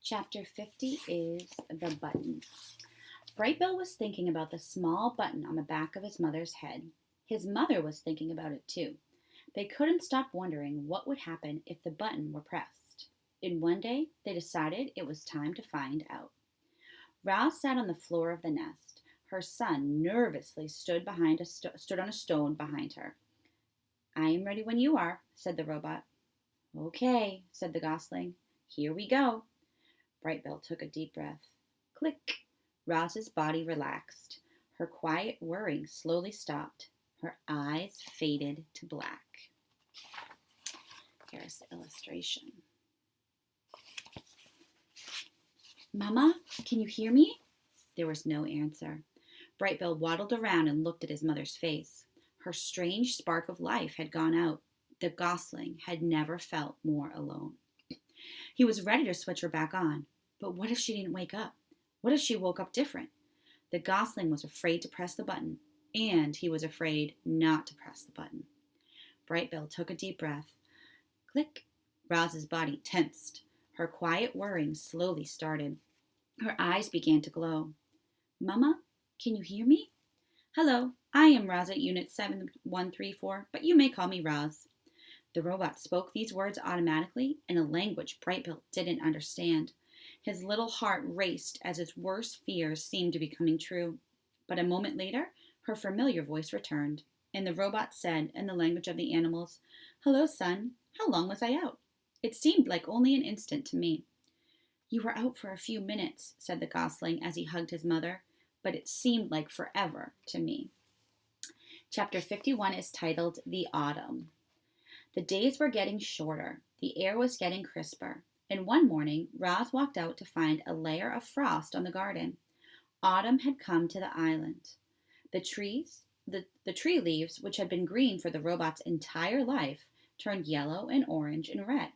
Chapter 50 is The Button. Brightbill was thinking about the small button on the back of his mother's head. His mother was thinking about it too. They couldn't stop wondering what would happen if the button were pressed. And one day, they decided it was time to find out. Roz sat on the floor of the nest. Her son nervously stood on a stone behind her. "I am ready when you are," said the robot. "Okay," said the gosling. "Here we go." Brightbill took a deep breath. Click! Roz's body relaxed. Her quiet whirring slowly stopped. Her eyes faded to black. Here's the illustration. "Mama, can you hear me?" There was no answer. Brightbill waddled around and looked at his mother's face. Her strange spark of life had gone out. The gosling had never felt more alone. He was ready to switch her back on. But what if she didn't wake up? What if she woke up different? The gosling was afraid to press the button, and he was afraid not to press the button. Brightbill took a deep breath. Click! Roz's body tensed. Her quiet whirring slowly started. Her eyes began to glow. "Mama, can you hear me?" "Hello, I am Roz at Unit 7134, but you may call me Roz." The robot spoke these words automatically in a language Brightbill didn't understand. His little heart raced as his worst fears seemed to be coming true. But a moment later, her familiar voice returned, and the robot said in the language of the animals, "Hello, son. How long was I out? It seemed like only an instant to me." "You were out for a few minutes," said the gosling as he hugged his mother, "but it seemed like forever to me." Chapter 51 is titled The Autumn. The days were getting shorter. The air was getting crisper. And one morning, Roz walked out to find a layer of frost on the garden. Autumn had come to the island. The tree leaves, which had been green for the robot's entire life, turned yellow and orange and red.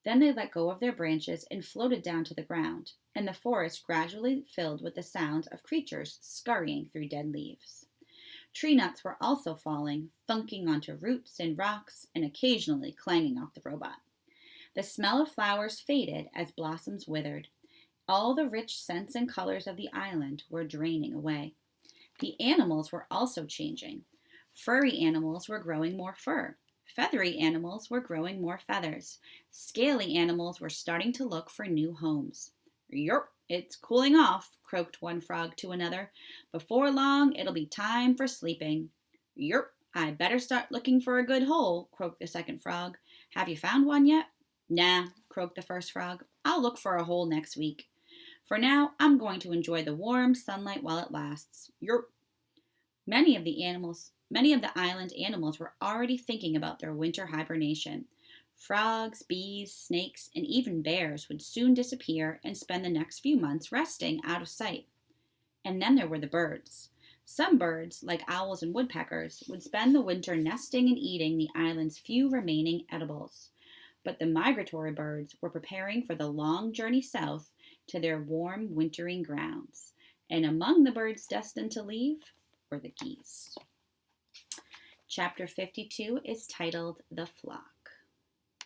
Then they let go of their branches and floated down to the ground, and the forest gradually filled with the sounds of creatures scurrying through dead leaves. Tree nuts were also falling, thunking onto roots and rocks, and occasionally clanging off the robot. The smell of flowers faded as blossoms withered. All the rich scents and colors of the island were draining away. The animals were also changing. Furry animals were growing more fur. Feathery animals were growing more feathers. Scaly animals were starting to look for new homes. "Yerp, it's cooling off," croaked one frog to another. "Before long, it'll be time for sleeping." "Yerp, I better start looking for a good hole," croaked the second frog. "Have you found one yet?" "Nah," croaked the first frog. "I'll look for a hole next week. For now, I'm going to enjoy the warm sunlight while it lasts." Yerp. Many of the island animals were already thinking about their winter hibernation. Frogs, bees, snakes, and even bears would soon disappear and spend the next few months resting out of sight. And then there were the birds. Some birds, like owls and woodpeckers, would spend the winter nesting and eating the island's few remaining edibles. But the migratory birds were preparing for the long journey south to their warm wintering grounds. And among the birds destined to leave were the geese. Chapter 52 is titled The Flock.